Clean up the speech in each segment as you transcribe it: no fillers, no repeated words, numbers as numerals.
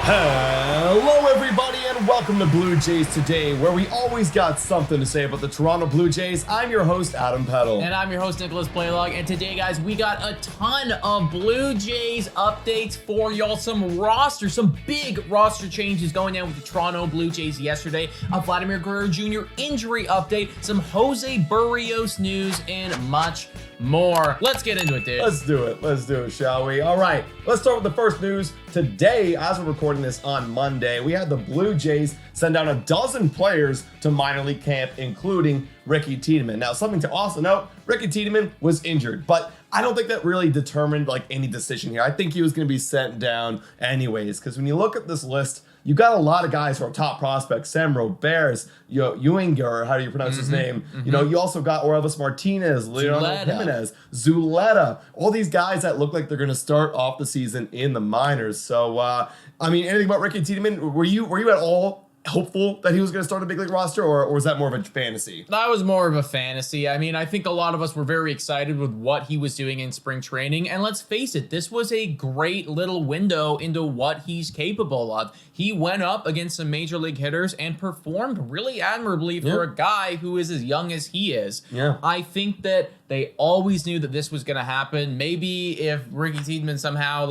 Hello everybody and welcome to Blue Jays Today, where we always got something to say about the Toronto Blue Jays. I'm your host, Adam Peddle. And I'm your host, Nicholas Playlog. And today, guys, we got a ton of Blue Jays updates for y'all. Some big roster changes going down with the Toronto Blue Jays yesterday. A Vladimir Guerrero Jr. injury update, some Jose Berrios news, and much more. Let's get into it, dude. Let's do it, shall we? All right, let's start with the first news. Today, as we're recording this on Monday, we had the Blue Jays send down a dozen players to minor league camp, including Ricky Tiedemann. Now, something to also note, Ricky Tiedemann was injured, but I don't think that really determined any decision here. I think he was going to be sent down anyways, because when you look at this list, you got a lot of guys who are top prospects: Semro, Bears, Ewinger, how do you pronounce his name? You know, you also got Orelvis Martinez, Leonardo Jimenez, Zuleta, all these guys that look like they're going to start off the season in the minors. So, I mean, anything about Ricky Tiedemann? Were you at all hopeful that he was going to start a big league roster, or was that more of a fantasy? That was more of a fantasy. I mean, I think a lot of us were very excited with what he was doing in spring training. And let's face it, this was a great little window into what he's capable of. He went up against some major league hitters and performed really admirably for a guy who is as young as he is. Yeah. I think that they always knew that this was going to happen. Maybe if Ricky Tiedemann somehow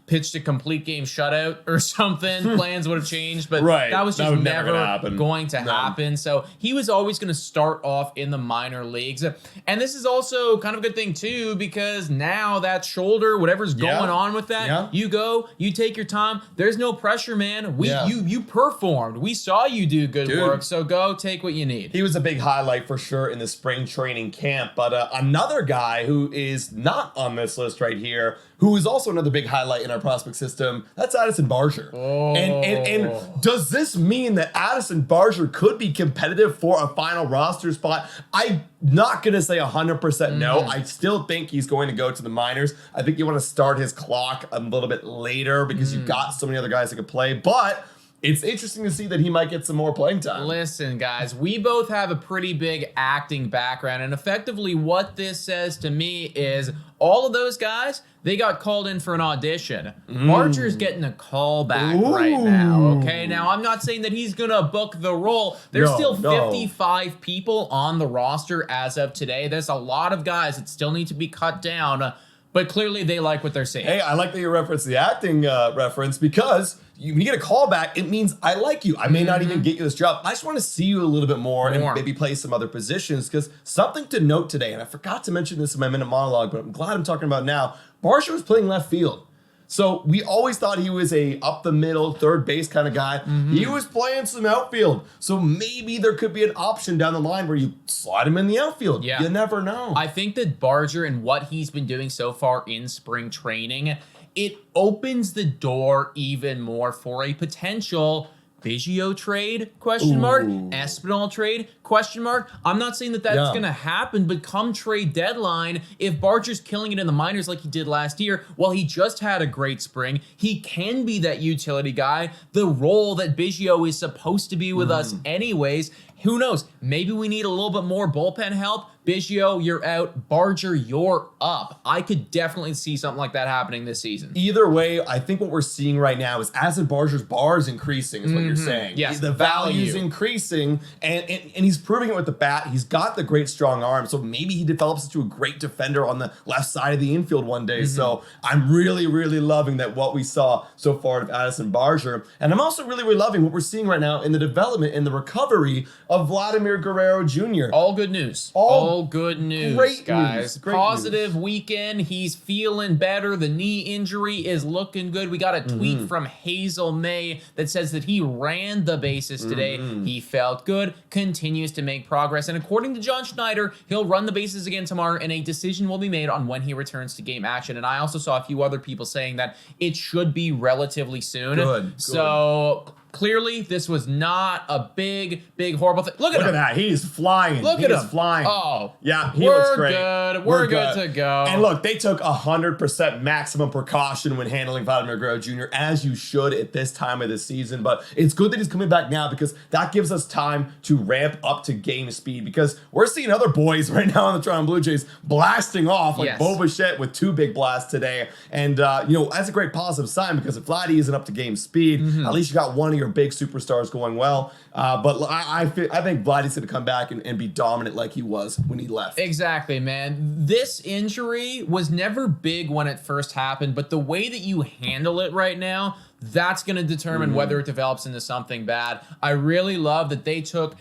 pitched a complete game shutout or something, plans would have changed. But that was just never going to happen. So he was always going to start off in the minor leagues. And this is also kind of a good thing too, because now that shoulder, whatever's going on with that, you go, you take your time. There's no pressure, man. You performed. We saw you do good work. So go take what you need. He was a big highlight for sure in the spring training camp. But another guy who is not on this list right here, who is also another big highlight in our prospect system, that's Addison Barger. Oh. And does this mean that Addison Barger could be competitive for a final roster spot? I'm not going to say 100% no. I still think he's going to go to the minors. I think you want to start his clock a little bit later because you've got so many other guys that could play. But it's interesting to see that he might get some more playing time. Listen, guys, we both have a pretty big acting background, and effectively what this says to me is all of those guys, they got called in for an audition. Barger's getting a call back right now, okay? Now, I'm not saying that he's going to book the role. There's still 55 people on the roster as of today. There's a lot of guys that still need to be cut down, but clearly they like what they're seeing. Hey, I like that you referenced the acting reference, because when you get a call back, it means I like you. I may not even get you this job. I just want to see you a little bit more and maybe play some other positions, because something to note today, and I forgot to mention this in my minute monologue, but I'm glad I'm talking about it now. Barger was playing left field. So we always thought he was a up the middle, third base kind of guy. He was playing some outfield. So maybe there could be an option down the line where you slide him in the outfield. You never know. I think that Barger and what he's been doing so far in spring training, it opens the door even more for a potential Biggio trade, ? Espinal trade, ? I'm not saying that that's going to happen, but come trade deadline, if Barger's killing it in the minors like he did last year, well, he just had a great spring. He can be that utility guy, the role that Biggio is supposed to be with us anyways. Who knows? Maybe we need a little bit more bullpen help. Biggio, you're out. Barger, you're up. I could definitely see something like that happening this season. Either way, I think what we're seeing right now is Addison Barger's bar is increasing, is what you're saying. Yes, the value's increasing, and he's proving it with the bat. He's got the great strong arm, so maybe he develops into a great defender on the left side of the infield one day. So I'm really, really loving that what we saw so far of Addison Barger. And I'm also really, really loving what we're seeing right now in the development and the recovery of Vladimir Guerrero Jr. All good news. All good news, great guys. Great Positive weekend. He's feeling better. The knee injury is looking good. We got a tweet from Hazel May that says that he ran the bases today. He felt good, continues to make progress. And according to John Schneider, he'll run the bases again tomorrow, and a decision will be made on when he returns to game action. And I also saw a few other people saying that it should be relatively soon. Good. So clearly this was not a big horrible thing. Look at that. He's flying. Look at him. He's flying. Oh. Yeah, he looks great. We're good to go. And look, they took 100% maximum precaution when handling Vladimir Guerrero Jr., as you should at this time of the season. But it's good that he's coming back now because that gives us time to ramp up to game speed, because we're seeing other boys right now on the Toronto Blue Jays blasting off, like Bo Bichette with 2 big blasts today. And, that's a great positive sign, because if Vladdy isn't up to game speed, at least you got one of your big superstars going well. But I think Vladdy's going to come back and be dominant like he was when he left. Exactly, man. This injury was never big when it first happened, but the way that you handle it right now, that's going to determine whether it develops into something bad. I really love that they took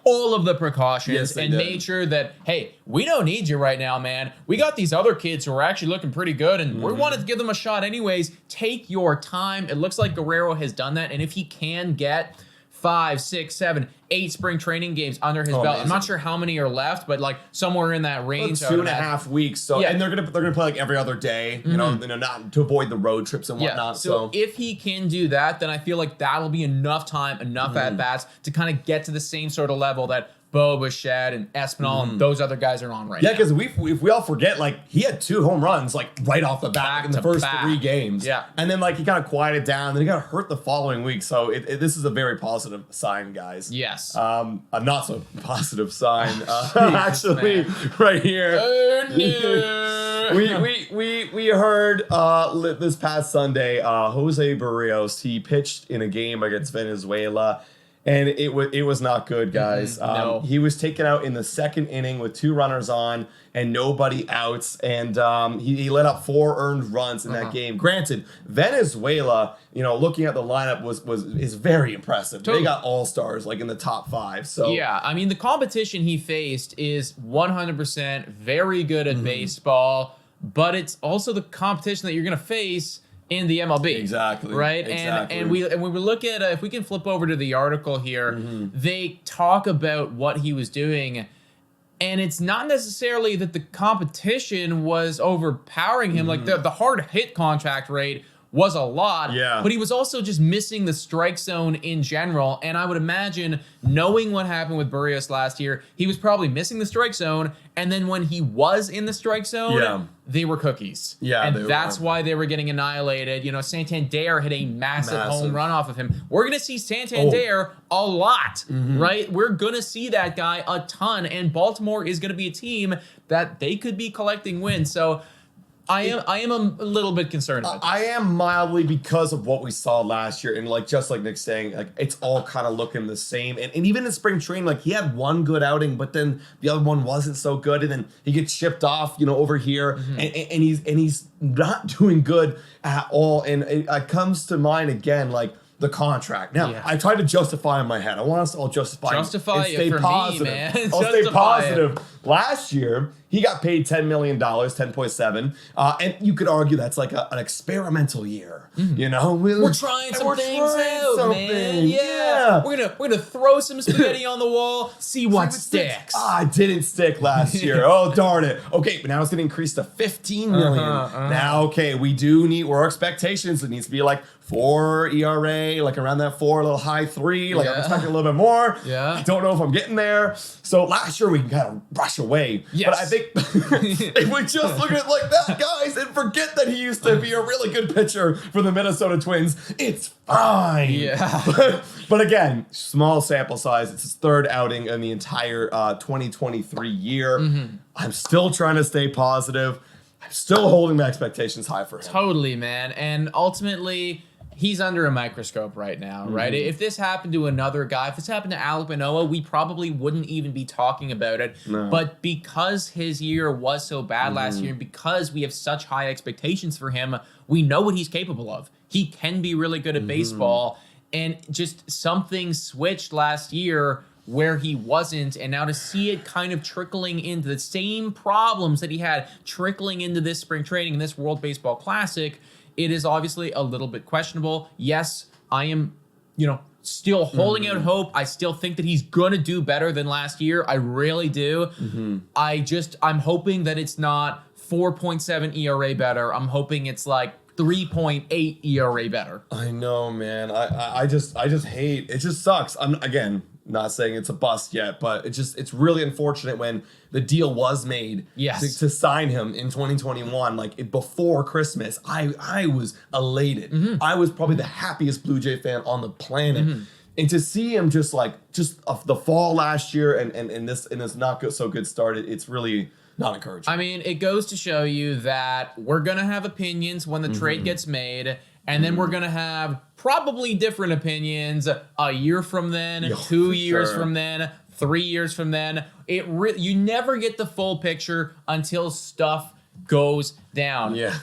all of the precautions and made sure that, hey, we don't need you right now, man. We got these other kids who are actually looking pretty good, and we wanted to give them a shot anyways. Take your time. It looks like Guerrero has done that, and if he can get 5, 6, 7, 8 spring training games under his belt. I'm not sure how many are left, but like somewhere in that range. 2.5 weeks. So and they're gonna play like every other day, you know, not to avoid the road trips and whatnot. So if he can do that, then I feel like that'll be enough time, enough at bats to kind of get to the same sort of level that Bo Bichette and Espinal and those other guys are on right now. Yeah, because if we all forget, like, he had 2 home runs, like, right off the bat in the first 3 games. Yeah. And then, like, he kind of quieted down, then he got hurt the following week. So this is a very positive sign, guys. Yes. A not so positive sign, actually, right here. Oh, no. We heard this past Sunday, Jose Berrios, he pitched in a game against Venezuela. And it was not good, guys. No. He was taken out in the 2nd inning with 2 runners on and nobody outs. And he let up 4 earned runs in that game. Granted, Venezuela, looking at the lineup is very impressive. Totally. They got all-stars like in the top 5. So yeah, I mean, the competition he faced is 100% very good at baseball, but it's also the competition that you're going to face in the MLB. Exactly. Right? Exactly. And when we look at, if we can flip over to the article here, they talk about what he was doing, and it's not necessarily that the competition was overpowering him. Like the hard hit contact rate was a lot, but he was also just missing the strike zone in general. And I would imagine, knowing what happened with Berrios last year, he was probably missing the strike zone. And then when he was in the strike zone, they were cookies. Yeah, and that's why they were getting annihilated. Santander hit a massive home run off of him. We're going to see Santander a lot, right? We're going to see that guy a ton. And Baltimore is going to be a team that they could be collecting wins. So I am a little bit concerned about this. I am mildly, because of what we saw last year, and just like Nick's saying, like, it's all kind of looking the same. And even in spring training, like, he had one good outing, but then the other one wasn't so good, and then he gets shipped off, over here, and he's not doing good at all. And it comes to mind again, like, the contract. Now, I tried to justify in my head. I want us to all justify it for positive. me, man. I'll stay positive. Last year, he got paid $10 million, 10.7, and you could argue that's like an experimental year. We're trying some things out, man. Yeah. We're gonna throw some spaghetti on the wall, see what sticks. It didn't stick last year. Oh, darn it. Okay, but now it's gonna increase to $15 million. Now, okay, our expectations, it needs to be like 4 ERA, like around that 4, a little high 3. Like, I'm expecting a little bit more. Yeah. I don't know if I'm getting there. So last year we can kind of rush away. Yes. But I think if we just look at it like that, guys, and forget that he used to be a really good pitcher for the Minnesota Twins, it's fine. Yeah. But again, small sample size. It's his 3rd outing in the entire 2023 year. I'm still trying to stay positive. I'm still holding my expectations high for him. Totally, man. And ultimately, he's under a microscope right now, right? If this happened to another guy, if this happened to Alek Manoah, we probably wouldn't even be talking about it. No. But because his year was so bad last year, and because we have such high expectations for him, we know what he's capable of. He can be really good at baseball, and just something switched last year where he wasn't, and now to see it kind of trickling into the same problems that he had trickling into this spring training and this World Baseball Classic, it is obviously a little bit questionable. Yes, I am, still holding out hope. I still think that he's going to do better than last year. I really do. I'm hoping that it's not 4.7 ERA better. I'm hoping it's like 3.8 ERA better. I know, man. I just hate it. Just sucks. I'm again not saying it's a bust yet, but it's really unfortunate when the deal was made to sign him in 2021, like before Christmas. I was elated. I was probably the happiest Blue Jay fan on the planet. And to see him just the fall last year and this not good, so good start, it's really not encouraging. I mean, it goes to show you that we're gonna have opinions when the trade gets made. And then we're going to have probably different opinions a year from then, 2 years from then, 3 years from then. You never get the full picture until stuff goes down. Yeah.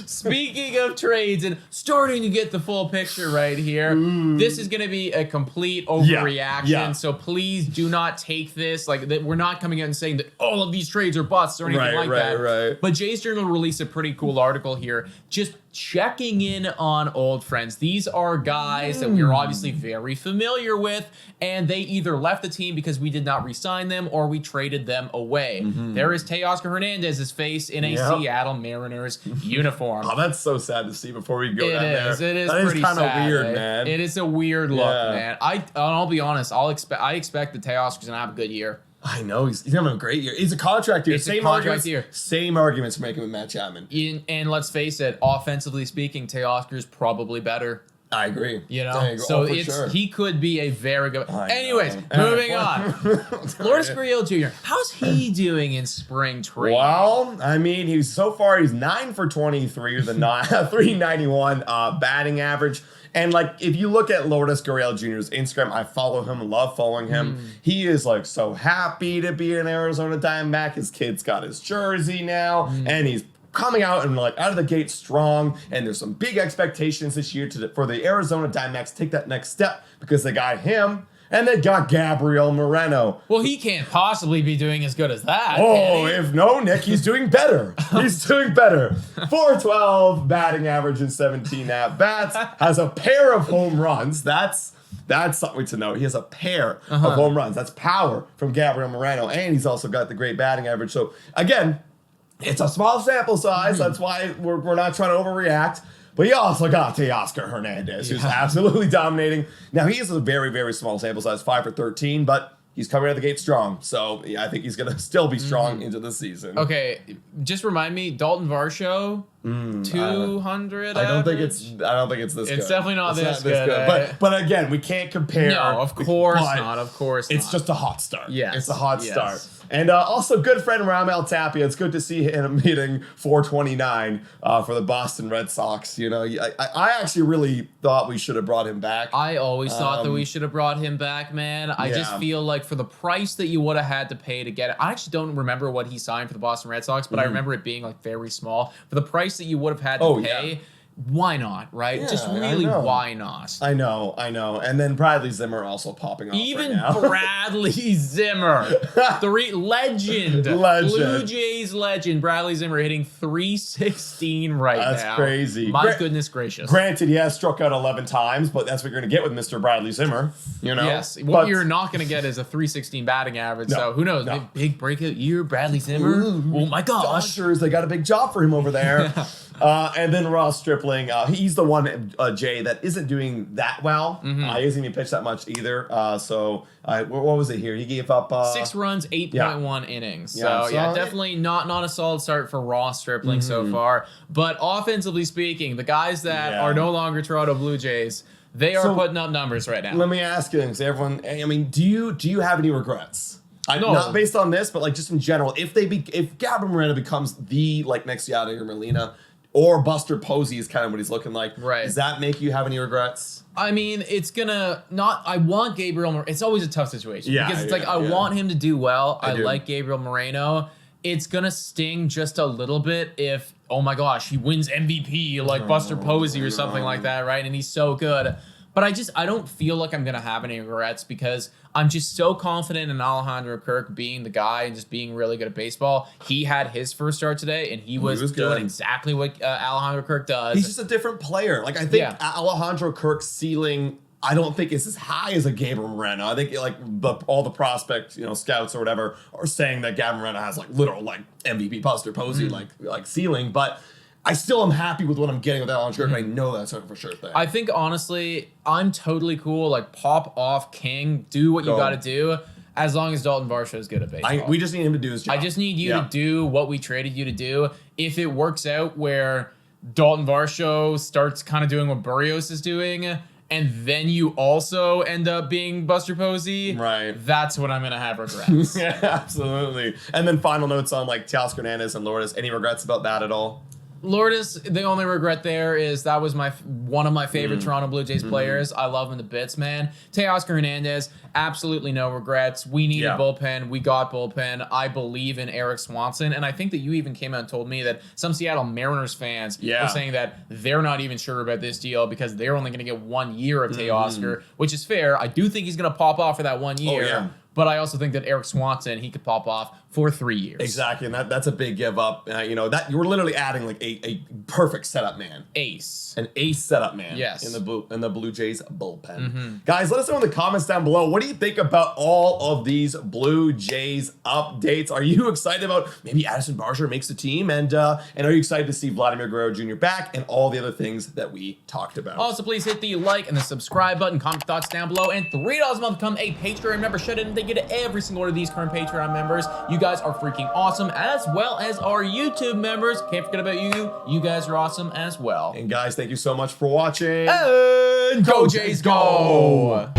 Speaking of trades and starting to get the full picture right here, this is going to be a complete overreaction. Yeah. So please do not take this like that. We're not coming out and saying that all of these trades are busts or anything like that. Right. But Jay's Journal released a pretty cool article here, just checking in on old friends. These are guys that we're obviously very familiar with, and they either left the team because we did not re-sign them or we traded them away. There is Teoscar Hernandez's face in a Seattle Mariners uniform. Oh, that's so sad to see before we go down there. It is that pretty kind of sad, weird, man. It is a weird look, man. I'll be honest. I expect that Teoscar's gonna have a good year. I know he's having a great year. He's a contract year. Same arguments for making with Matt Chapman. And let's face it, offensively speaking, Teoscar's probably better. I agree. So he could be a very good. Anyways, moving on. Lourdes Gurriel Jr. How's he doing in spring training? Well, I mean, he's 9 for 23 with a 391 batting average. And like, if you look at Lourdes Gurriel Jr.'s Instagram, I follow him, love following him. He is like so happy to be an Arizona Diamondback. His kid's got his jersey now, and he's coming out and like out of the gate strong. And there's some big expectations this year for the Arizona Diamondbacks to take that next step because they got him. And they got Gabriel Moreno. Well, he can't possibly be doing as good as that. Oh, if no, Nick, he's doing better. He's doing better. 412 batting average and 17 at-bats. Has a pair of home runs. That's something to note. He has a pair of home runs. That's power from Gabriel Moreno. And he's also got the great batting average. So, again, it's a small sample size. That's why we're not trying to overreact. But you also got Teoscar Hernandez, who's absolutely dominating. Now, he is a very, very small sample size, 5 for 13, but he's coming out of the gate strong. So, yeah, I think he's going to still be strong into the season. Okay, just remind me, Dalton Varsho, 200 I don't think it's this good. It's definitely not this good. But again, we can't compare. No, of course not. Of course not. It's just a hot start. Yes. It's a hot start. And also good friend Ramel Tapia. It's good to see him hitting 429 for the Boston Red Sox. You know, I actually really thought we should have brought him back. I always thought that we should have brought him back, man. I just feel like for the price that you would have had to pay to get it, I actually don't remember what he signed for the Boston Red Sox, but I remember it being like very small. For the price that you would have had to pay, why not, right? Yeah, just really, why not? I know. And then Bradley Zimmer also popping off Even right now. Bradley Zimmer, legend, Blue Jays legend, Bradley Zimmer hitting 316 right now. That's crazy. Goodness gracious. Granted, he has struck out 11 times, but that's what you're going to get with Mr. Bradley Zimmer. You know? Yes. What you're not going to get is a 316 batting average. So who knows? Big breakout year, Bradley Zimmer. Oh my gosh. Dodgers, they got a big job for him over there. And then Ross Stripling, he's the one, Jay, that isn't doing that well. He hasn't even pitched that much either. So what was it here? He gave up 6 runs, 8.1 innings. So definitely not a solid start for Ross Stripling so far. But offensively speaking, the guys that are no longer Toronto Blue Jays, they are putting up numbers right now. Let me ask you this, everyone. I mean, do you have any regrets? No. Not based on this, but like just in general, if Gabriel Moreno becomes the next Yadier Molina, or Buster Posey is kind of what he's looking like. Right. Does that make you have any regrets? I mean, it's gonna not. I want Gabriel Moreno. It's always a tough situation because it's I want him to do well. I like Gabriel Moreno. It's gonna sting just a little bit if, oh my gosh, he wins MVP like Buster Posey or something like that, right? And he's so good. But I don't feel like I'm going to have any regrets because I'm just so confident in Alejandro Kirk being the guy and just being really good at baseball. He had his first start today, and he was doing exactly what Alejandro Kirk does. He's just a different player. Like, I think Alejandro Kirk's ceiling, I don't think is as high as a Gabriel Moreno. I think all the prospect, scouts or whatever are saying that Gabriel Moreno has literal MVP Buster Posey like ceiling, but I still am happy with what I'm getting with that launch curve. I know that's a for sure thing. I think honestly, I'm totally cool. Like pop off King, do what you got to do. As long as Dalton Varsho is good at baseball. We just need him to do his job. I just need you to do what we traded you to do. If it works out where Dalton Varsho starts kind of doing what Berrios is doing, and then you also end up being Buster Posey, right? That's when I'm going to have regrets. Yeah, absolutely. And then final notes on like Teoscar Hernandez and Lourdes. Any regrets about that at all? Lourdes, the only regret there is that was one of my favorite Toronto Blue Jays players. I love him to bits, man. Teoscar Hernandez, absolutely no regrets. We needed bullpen. We got bullpen. I believe in Eric Swanson. And I think that you even came out and told me that some Seattle Mariners fans were saying that they're not even sure about this deal because they're only going to get 1 year of Teoscar, which is fair. I do think he's going to pop off for that 1 year. Oh, yeah. But I also think that Eric Swanson, he could pop off for 3 years. Exactly, and that's a big give up. You know, that you're literally adding like a perfect setup man. An ace setup man. Yes. In the Blue Jays bullpen. Guys, let us know in the comments down below. What do you think about all of these Blue Jays updates? Are you excited about maybe Addison Barger makes the team? And are you excited to see Vladimir Guerrero Jr. back and all the other things that we talked about? Also, please hit the like and the subscribe button, comment your thoughts down below, and $3 a month become a Patreon member. Shut in, they get every single one of these current Patreon members. You guys are freaking awesome, as well as our YouTube members. Can't forget about you. You guys are awesome as well. And guys, thank you so much for watching. And go Jays, go!